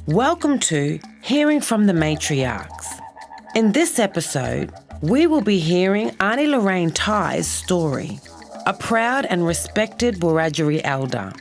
Welcome to Hearing from the Matriarchs. In this episode, we will be hearing Aunty Lorraine Ty's story, a proud and respected Wiradjuri elder.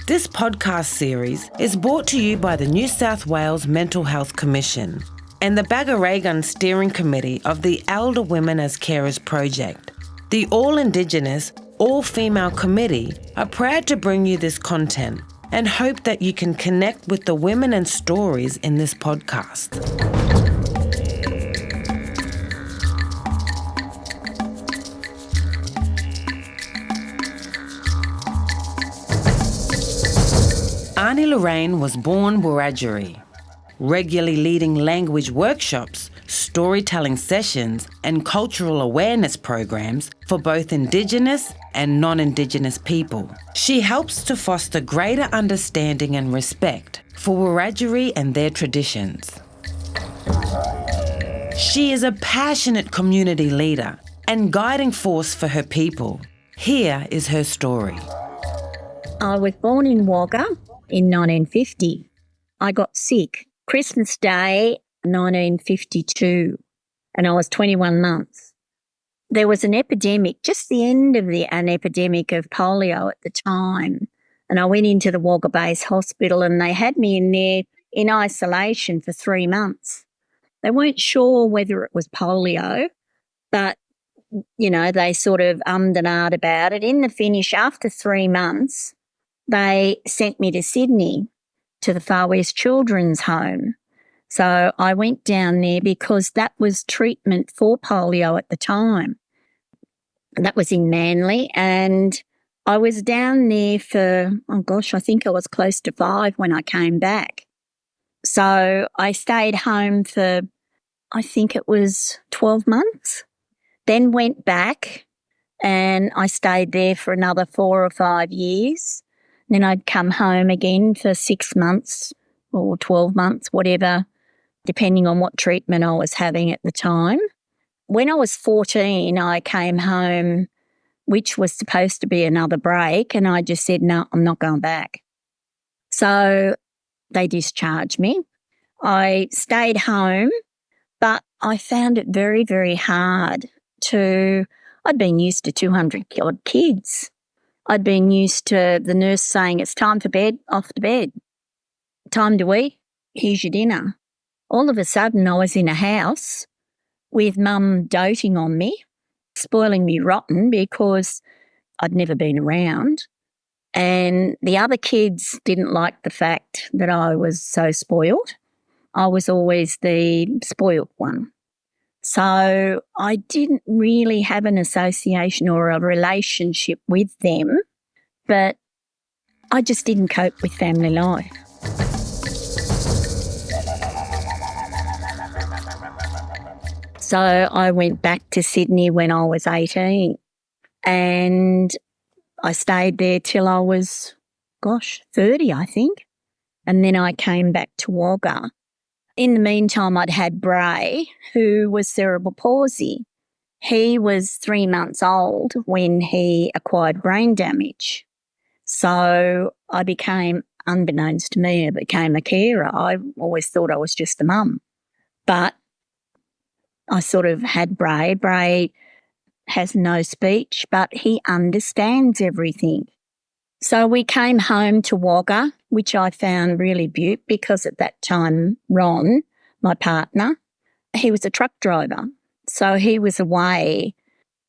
This podcast series is brought to you by the New South Wales Mental Health Commission and the Bagaragan Steering Committee of the Elder Women as Carers Project. The all-Indigenous, all-female committee are proud to bring you this content and hope that you can connect with the women and stories in this podcast. Aunty Lorraine was born Wiradjuri, regularly leading language workshops, storytelling sessions and cultural awareness programs for both Indigenous and non-Indigenous people. She helps to foster greater understanding and respect for Wiradjuri and their traditions. She is a passionate community leader and guiding force for her people. Here is her story. I was born in Wagga in 1950. I got sick Christmas Day 1952 and I was 21 months. There was an epidemic, just the end of an epidemic of polio at the time, and I went into the Wagga Base Hospital and they had me in there in isolation for 3 months. They weren't sure whether it was polio, but, you know, they sort of ummed and ahed about it. In the finish, after 3 months, they sent me to Sydney to the Far West Children's Home. So I went down there because that was treatment for polio at the time. That was in Manly, and I was down there for, I think I was close to 5 when I came back. So I stayed home for, I think it was 12 months, then went back and I stayed there for another 4 or 5 years. Then I'd come home again for 6 months or 12 months, whatever, depending on what treatment I was having at the time. When I was 14, I came home, which was supposed to be another break, and I just said, no, I'm not going back. So they discharged me. I stayed home, but I found it very, very hard I'd been used to 200-odd kids. I'd been used to the nurse saying, it's time for bed, off to bed. Time to eat, here's your dinner. All of a sudden I was in a house with Mum doting on me, spoiling me rotten because I'd never been around. And the other kids didn't like the fact that I was so spoiled. I was always the spoiled one. So I didn't really have an association or a relationship with them, but I just didn't cope with family life. So I went back to Sydney when I was 18 and I stayed there till I was, 30, I think. And then I came back to Wagga. In the meantime, I'd had Bray, who was cerebral palsy. He was 3 months old when he acquired brain damage. So I became, unbeknownst to me, I became a carer. I always thought I was just a mum. But I sort of had Bray. Bray has no speech, but he understands everything. So we came home to Wagga, which I found really beaut because at that time, Ron, my partner, he was a truck driver. So he was away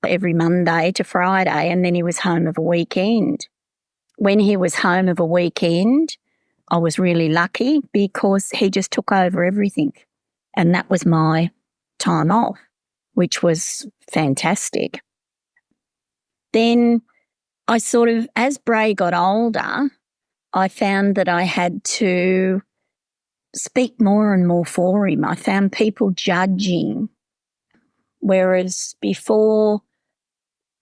every Monday to Friday and then he was home of a weekend. When he was home of a weekend, I was really lucky because he just took over everything. And that was my time off, which was fantastic. Then I sort of, as Bray got older, I found that I had to speak more and more for him. I found people judging, whereas before,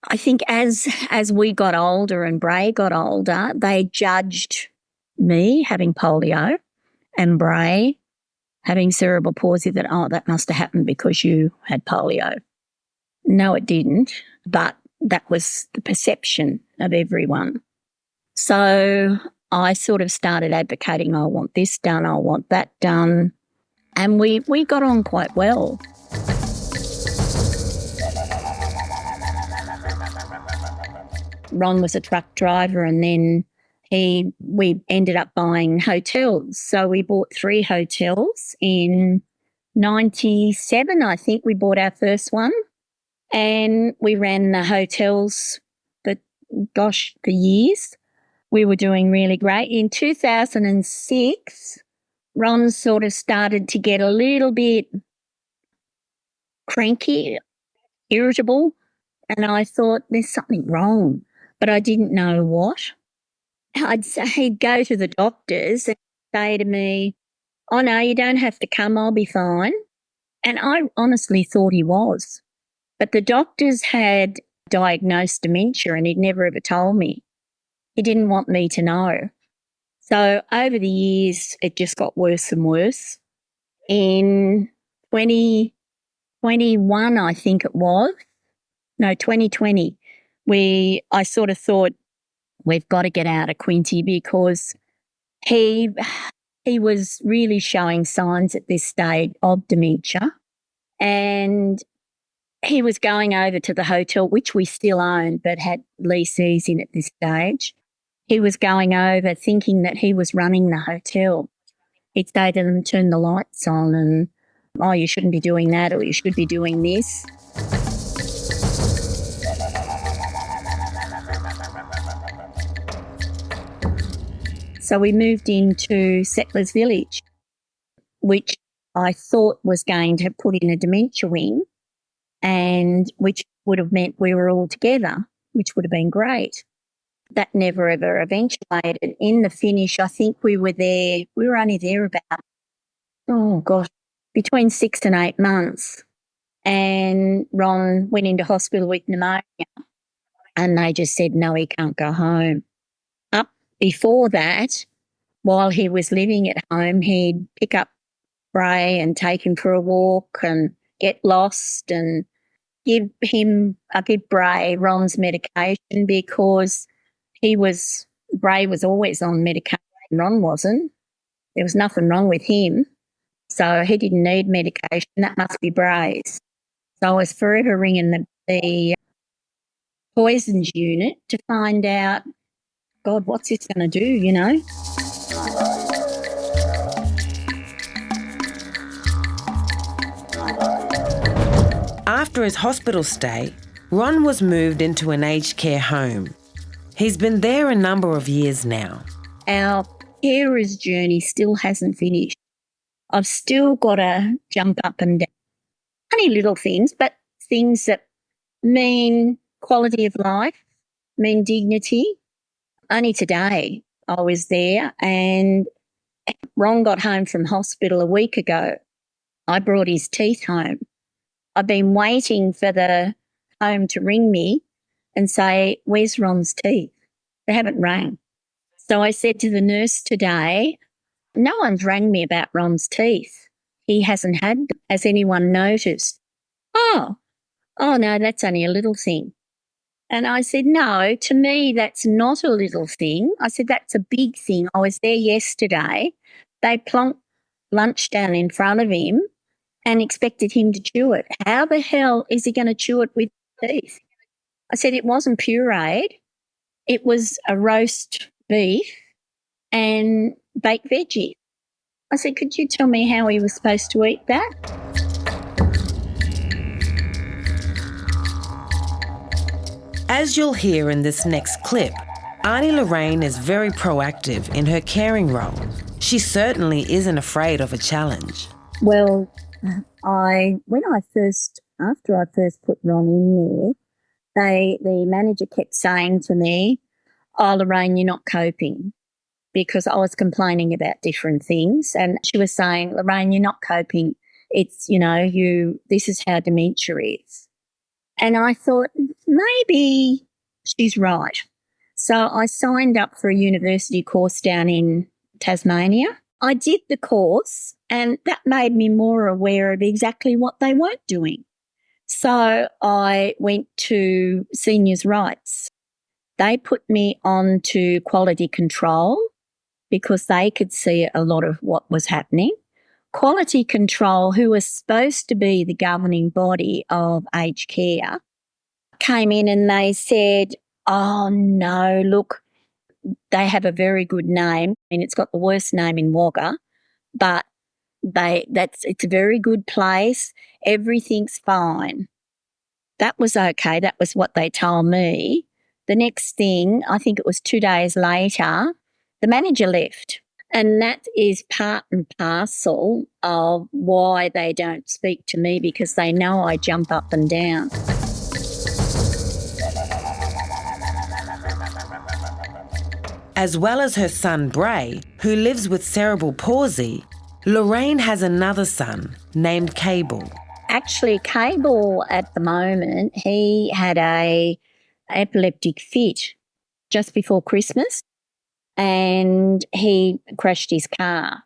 I think as we got older and Bray got older, they judged me having polio and Bray having cerebral palsy that, that must have happened because you had polio. No, it didn't, but that was the perception of everyone. So I sort of started advocating, I want this done, I want that done. And we got on quite well. Ron was a truck driver, and then we ended up buying hotels. So we bought 3 hotels in 97, I think we bought our first one. And we ran the hotels for years. We were doing really great. In 2006, Ron sort of started to get a little bit cranky, irritable, and I thought there's something wrong, but I didn't know what. I'd say he'd go to the doctors and say to me, "Oh no, you don't have to come, I'll be fine." And I honestly thought he was. But the doctors had diagnosed dementia and he'd never ever told me. He didn't want me to know. So over the years, it just got worse and worse. In 2021, I think it was, no, 2020, I sort of thought, we've got to get out of Quinty because he was really showing signs at this stage of dementia. And he was going over to the hotel, which we still owned but had leasees in at this stage. He was going over thinking that he was running the hotel. He'd say to them, turn the lights on and, oh, you shouldn't be doing that or you should be doing this. So we moved into Settlers Village, which I thought was going to put in a dementia wing, and which would have meant we were all together, which would have been great. That never ever eventuated. In the finish, I think we were only there about, between 6 and 8 months. And Ron went into hospital with pneumonia and they just said, no, he can't go home. Up before that, while he was living at home, he'd pick up Bray and take him for a walk and get lost and give Bray Ron's medication because Bray was always on medication. Ron wasn't. There was nothing wrong with him. So he didn't need medication. That must be Bray's. So I was forever ringing the poisons unit to find out, God, what's this going to do, you know? After his hospital stay, Ron was moved into an aged care home. He's been there a number of years now. Our carer's journey still hasn't finished. I've still got to jump up and down. Funny little things, but things that mean quality of life, mean dignity. Only today I was there and Ron got home from hospital a week ago. I brought his teeth home. I've been waiting for the home to ring me and say, where's Ron's teeth? They haven't rang. So I said to the nurse today, no one's rang me about Ron's teeth. He hasn't had them. Has anyone noticed? Oh no, that's only a little thing. And I said, no, to me, that's not a little thing. I said, that's a big thing. I was there yesterday. They plonked lunch down in front of him and expected him to chew it. How the hell is he going to chew it with teeth? I said, it wasn't pureed. It was a roast beef and baked veggie. I said, could you tell me how he was supposed to eat that? As you'll hear in this next clip, Aunty Lorraine is very proactive in her caring role. She certainly isn't afraid of a challenge. Well, after I first put Ron in there, the manager kept saying to me, oh, Lorraine, you're not coping, because I was complaining about different things. And she was saying, Lorraine, you're not coping. It's, this is how dementia is. And I thought, maybe she's right. So I signed up for a university course down in Tasmania. I did the course and that made me more aware of exactly what they weren't doing. So I went to seniors' rights. They put me on to quality control because they could see a lot of what was happening. Quality control, who was supposed to be the governing body of aged care, came in and they said, oh no, look, they have a very good name. I mean, it's got the worst name in Wagga, but it's a very good place. Everything's fine. That was okay. That was what they told me. The next thing, I think it was 2 days later, the manager left. And that is part and parcel of why they don't speak to me, because they know I jump up and down. As well as her son Bray, who lives with cerebral palsy, Lorraine has another son named Cable. Actually, Cable at the moment, he had a epileptic fit just before Christmas and he crashed his car.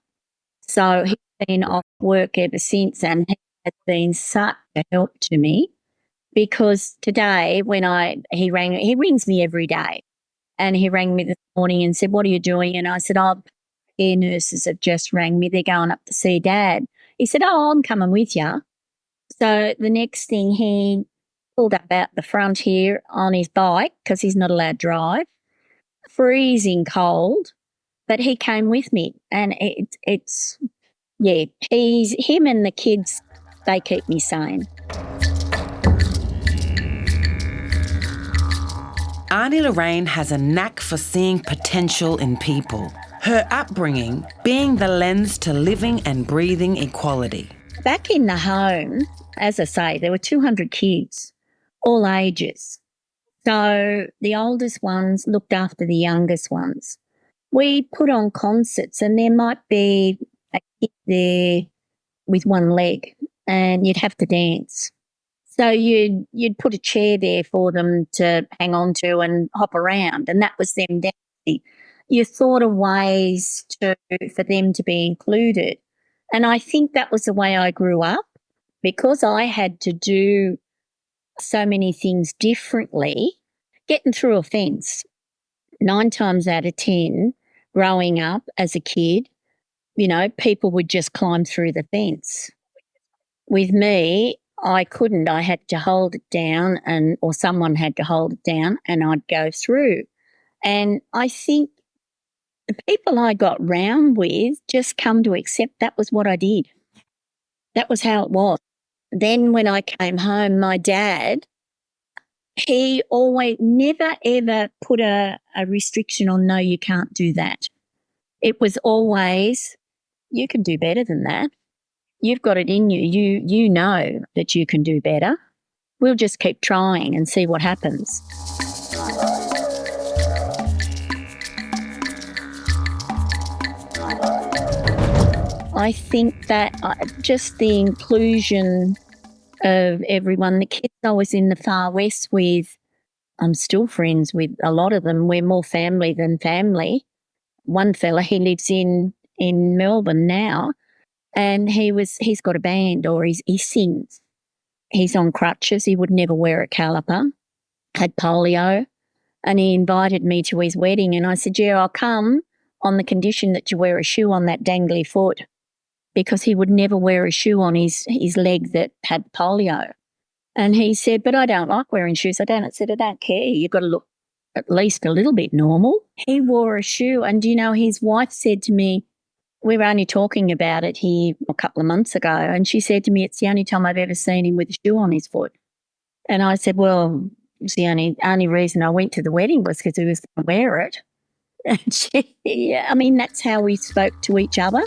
So he's been off work ever since, and he has been such a help to me, because today when he rings me every day, and he rang me this morning and said, what are you doing? And I said, oh, care nurses have just rang me. They're going up to see Dad. He said, oh, I'm coming with you. So the next thing, he pulled up out the front here on his bike, because he's not allowed to drive, freezing cold, but he came with me, and it's him and the kids, they keep me sane. Aunty Lorraine has a knack for seeing potential in people, her upbringing being the lens to living and breathing equality. Back in the home, as I say, there were 200 kids, all ages. So the oldest ones looked after the youngest ones. We put on concerts, and there might be a kid there with one leg, and you'd have to dance. So you'd put a chair there for them to hang on to and hop around, and that was them dancing. You thought of ways for them to be included. And I think that was the way I grew up, because I had to do so many things differently. Getting through a fence, 9 times out of 10, growing up as a kid, people would just climb through the fence. With me, I couldn't. I had to hold it down, or someone had to hold it down, and I'd go through. And I think the people I got round with just come to accept that was what I did. That was how it was. Then when I came home, my dad, he always never ever put a restriction on, no, you can't do that. It was always, you can do better than that. You've got it in you. You know that you can do better. We'll just keep trying and see what happens. I think that just the inclusion of everyone, the kids I was in the far west with, I'm still friends with a lot of them. We're more family than family. One fella, he lives in Melbourne now, and he's got a band, or he sings. He's on crutches. He would never wear a caliper, had polio, and he invited me to his wedding. And I said, yeah, I'll come on the condition that you wear a shoe on that dangly foot, because he would never wear a shoe on his leg that had polio. And he said, but I don't like wearing shoes. I said, I don't care. You've got to look at least a little bit normal. He wore a shoe, and his wife said to me, we were only talking about it here a couple of months ago, and she said to me, it's the only time I've ever seen him with a shoe on his foot. And I said, well, it's the only reason I went to the wedding was because he was going to wear it. And that's how we spoke to each other.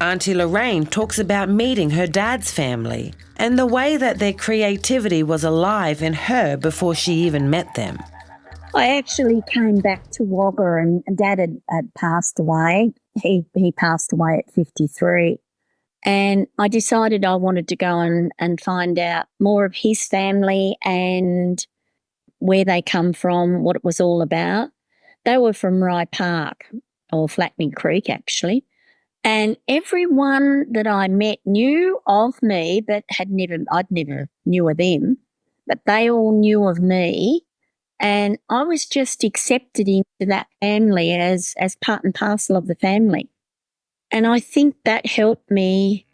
Aunty Lorraine talks about meeting her dad's family and the way that their creativity was alive in her before she even met them. I actually came back to Wagga, and Dad had passed away. He passed away at 53. And I decided I wanted to go and find out more of his family and where they come from, what it was all about. They were from Rye Park, or Flatney Creek actually. And everyone that I met knew of me, but I'd never knew of them, but they all knew of me. And I was just accepted into that family as part and parcel of the family. And I think that helped me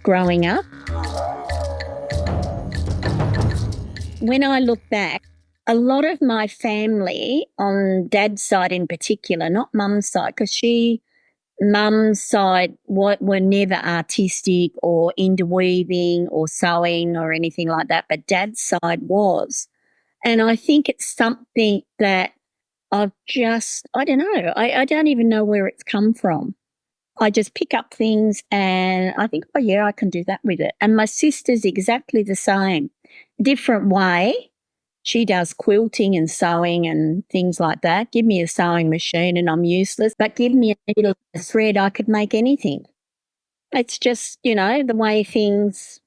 growing up. When I look back, a lot of my family, on Dad's side in particular, not Mum's side, because Mum's side were never artistic or into weaving or sewing or anything like that, but Dad's side was. And I think it's something that I don't know, I don't even know where it's come from. I just pick up things and I think, oh yeah, I can do that with it. And my sister's exactly the same, different way. She does quilting and sewing and things like that. Give me a sewing machine and I'm useless, but give me a needle and a thread, I could make anything. It's just, the way things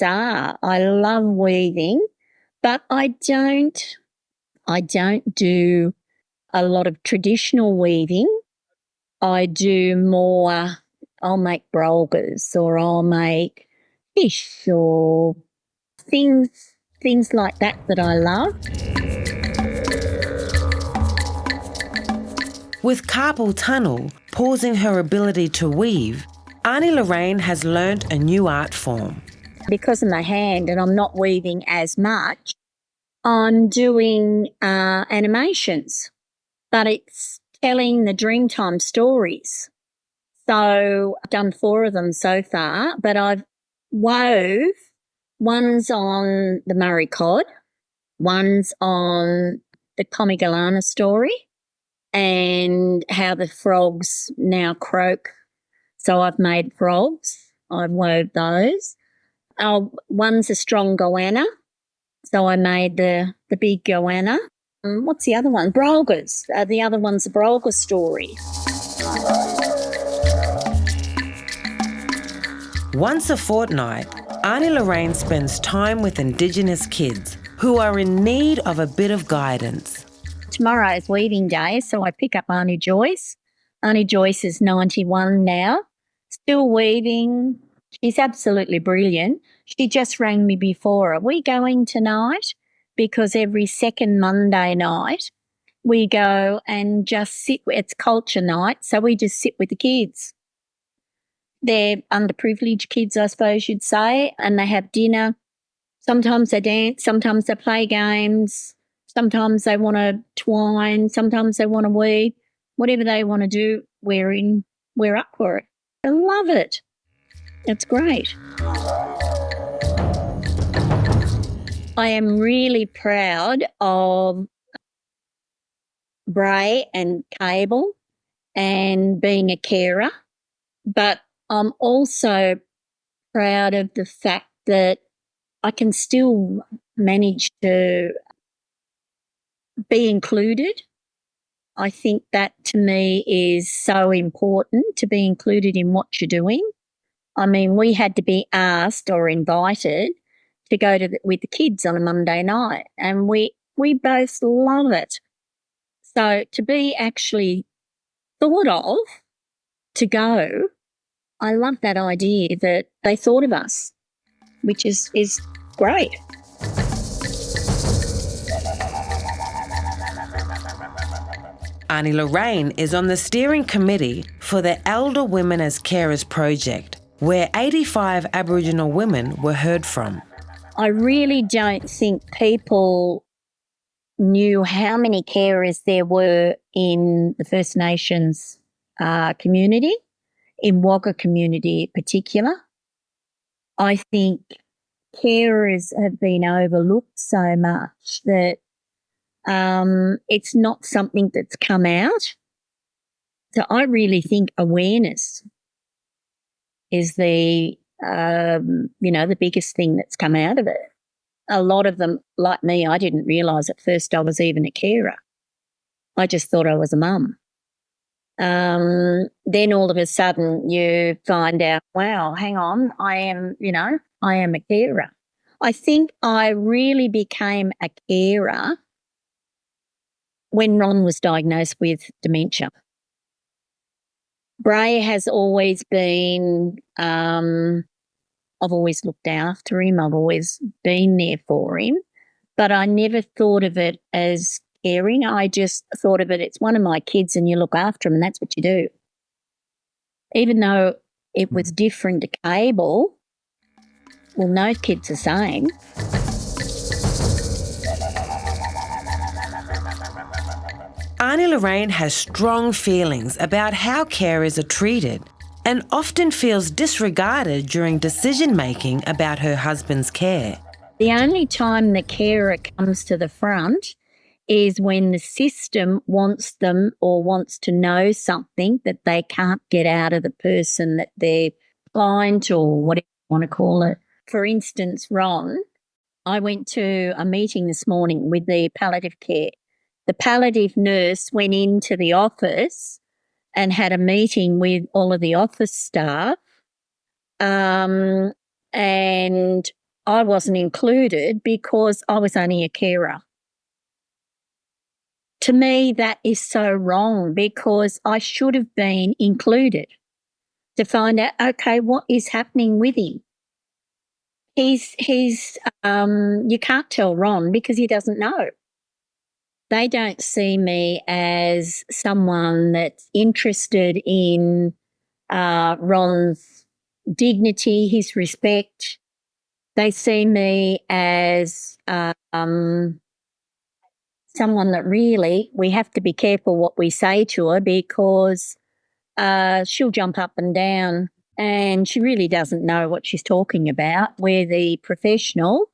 are. I love weaving, but I don't do a lot of traditional weaving. I do more, I'll make brolgas or I'll make fish or things like that I love. With carpal tunnel pausing her ability to weave, Aunty Lorraine has learnt a new art form. Because of my hand and I'm not weaving as much, I'm doing animations, but it's telling the Dreamtime stories. So I've done 4 of them so far, but I've wove. One's on the Murray cod, one's on the Comigalana story and how the frogs now croak. So I've made frogs. I've wove those. One's a strong goanna. So I made the big goanna. What's the other one? Brolgas. The other one's a Brolga story. Once a fortnight, Aunty Lorraine spends time with Indigenous kids who are in need of a bit of guidance. Tomorrow is weaving day, so I pick up Aunty Joyce. Aunty Joyce is 91 now, still weaving. She's absolutely brilliant. She just rang me before. Are we going tonight? Because every second Monday night we go and just sit. It's culture night, so we just sit with the kids. They're underprivileged kids, I suppose you'd say, and they have dinner. Sometimes they dance, sometimes they play games, sometimes they want to twine, sometimes they want to weave. Whatever they want to do, we're up for it. I love it. It's great. I am really proud of Bray and Cable and being a carer, but I'm also proud of the fact that I can still manage to be included. I think that to me is so important, to be included in what you're doing. I mean, we had to be asked or invited to go with the kids on a Monday night, and we both love it. So to be actually thought of to go, I love that idea that they thought of us, which is great. Aunty Lorraine is on the steering committee for the Elder Women as Carers project, where 85 Aboriginal women were heard from. I really don't think people knew how many carers there were in the First Nations community, in Wagga community in particular. I think carers have been overlooked so much that it's not something that's come out. So I really think awareness is the biggest thing that's come out of it. A lot of them, like me, I didn't realise at first I was even a carer. I just thought I was a mum. Then all of a sudden you find out, wow, hang on, I am a carer. I think I really became a carer when Ron was diagnosed with dementia. Bray has always been, I've always looked after him. I've always been there for him, but I never thought of it as caring. I just thought of it, it's one of my kids and you look after him and that's what you do. Even though it was different to cable, well, no kid's the same. Aunty Lorraine has strong feelings about how carers are treated and often feels disregarded during decision-making about her husband's care. The only time the carer comes to the front is when the system wants them or wants to know something that they can't get out of the person that they're client or whatever you want to call it. For instance, Ron, I went to a meeting this morning with the palliative care. The palliative nurse went into the office and had a meeting with all of the office staff, and I wasn't included because I was only a carer. To me, that is so wrong because I should have been included to find out, okay, what is happening with him. You can't tell Ron because he doesn't know. They don't see me as someone that's interested in Ron's dignity, his respect. They see me as someone that really, we have to be careful what we say to her because she'll jump up and down and she really doesn't know what she's talking about. We're the professional,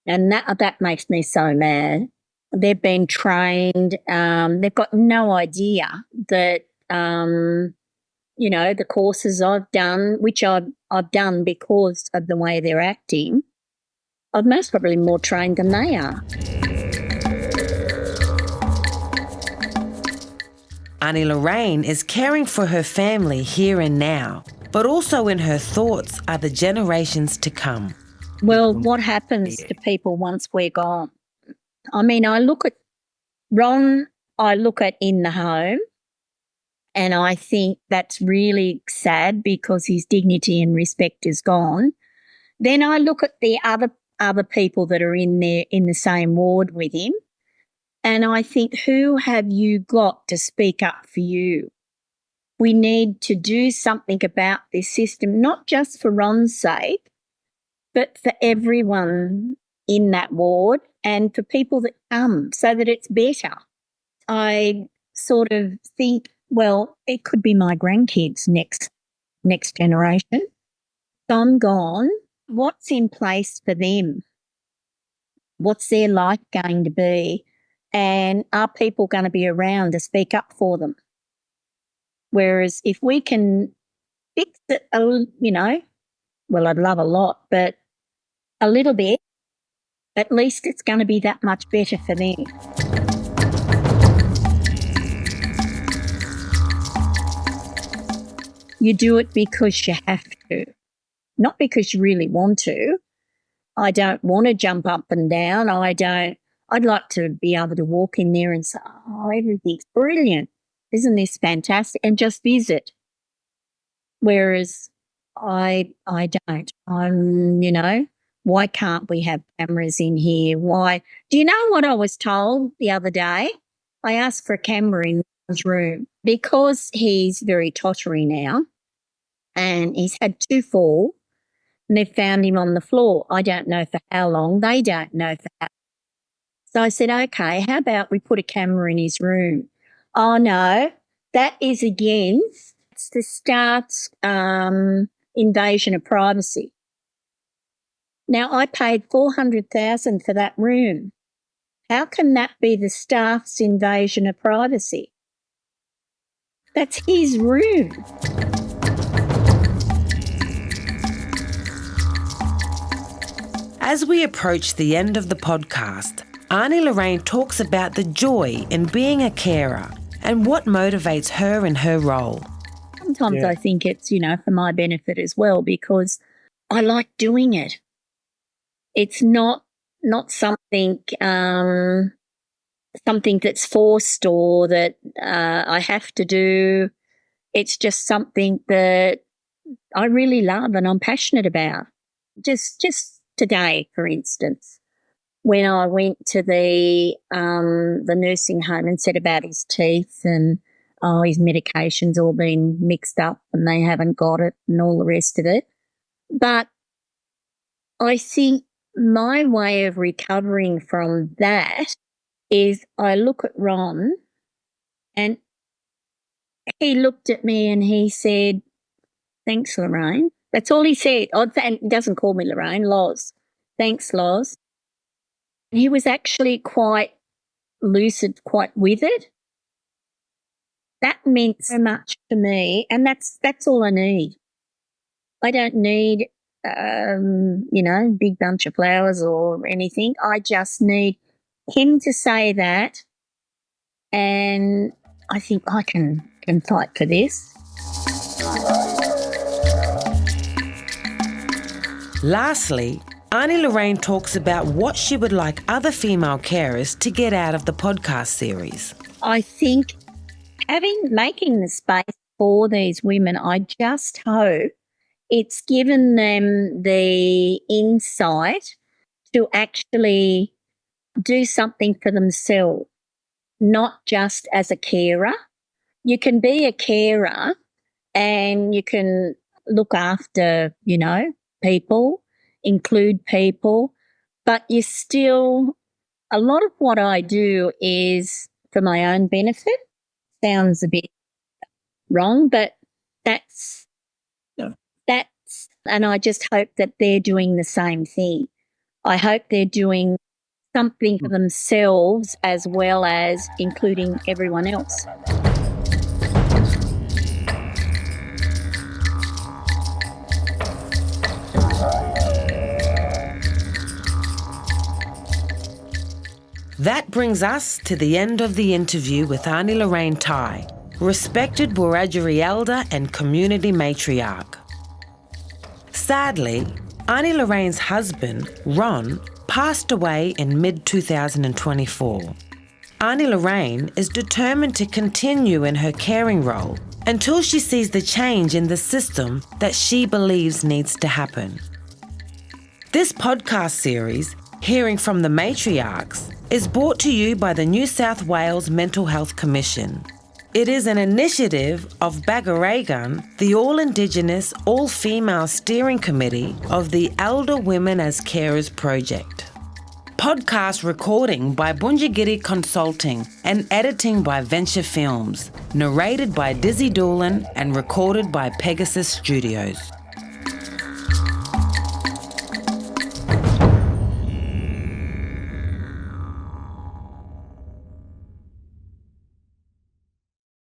and that makes me so mad. They've been trained. They've got no idea that, the courses I've done, which I've done because of the way they're acting, I'm most probably more trained than they are. Aunty Lorraine is caring for her family here and now, but also in her thoughts are the generations to come. Well, what happens to people once we're gone? I mean, I look at Ron, I look at in the home, and I think that's really sad because his dignity and respect is gone. Then I look at the other people that are in there in the same ward with him, and I think, who have you got to speak up for you? We need to do something about this system, not just for Ron's sake, but for everyone in that ward and for people that come so that it's better. I sort of think, well, it could be my grandkids next generation. If I'm gone, what's in place for them? What's their life going to be? And are people going to be around to speak up for them? Whereas if we can fix it, well, I'd love a lot, but a little bit, at least it's going to be that much better for them. You do it because you have to, not because you really want to. I don't want to jump up and down. I'd like to be able to walk in there and say, oh, everything's brilliant. Isn't this fantastic? And just visit. Whereas I don't. Why can't we have cameras in here? Why? Do you know what I was told the other day? I asked for a camera in his room because he's very tottery now and he's had 2 fall and they've found him on the floor. I don't know for how long. They don't know for how long. So I said, okay, how about we put a camera in his room? Oh, no, that is against the staff's invasion of privacy. Now, I paid $400,000 for that room. How can that be the staff's invasion of privacy? That's his room. As we approach the end of the podcast, Aunty Lorraine talks about the joy in being a carer and what motivates her in her role. Sometimes I think it's, for my benefit as well because I like doing it. It's not something something that's forced or that I have to do. It's just something that I really love and I'm passionate about. Just today, for instance, when I went to the nursing home and said about his teeth and his medication's all been mixed up and they haven't got it and all the rest of it. But I think my way of recovering from that is I look at Ron and he looked at me and he said, "Thanks, Lorraine." That's all he said. And he doesn't call me Lorraine, Loz. "Thanks, Loz." And he was actually quite lucid, quite with it. That meant so much to me, and that's all I need. I don't need, big bunch of flowers or anything. I just need him to say that, and I think I can fight for this. Lastly, Aunty Lorraine talks about what she would like other female carers to get out of the podcast series. I think making the space for these women, I just hope it's given them the insight to actually do something for themselves, not just as a carer. You can be a carer and you can look after, people, include people, but you still, a lot of what I do is for my own benefit. Sounds a bit wrong, but that's, and I just hope that they're doing the same thing. I hope they're doing something for themselves as well as including everyone else. That brings us to the end of the interview with Aunty Lorraine Ty, respected Wiradjuri elder and community matriarch. Sadly, Aunty Lorraine's husband, Ron, passed away in mid-2024. Aunty Lorraine is determined to continue in her caring role until she sees the change in the system that she believes needs to happen. This podcast series, Hearing from the Matriarchs, is brought to you by the New South Wales Mental Health Commission. It is an initiative of Bagaragan, the all-Indigenous, all-female steering committee of the Elder Women as Carers project. Podcast recording by Bunjagiri Consulting and editing by Venture Films, narrated by Dizzy Doolan and recorded by Pegasus Studios.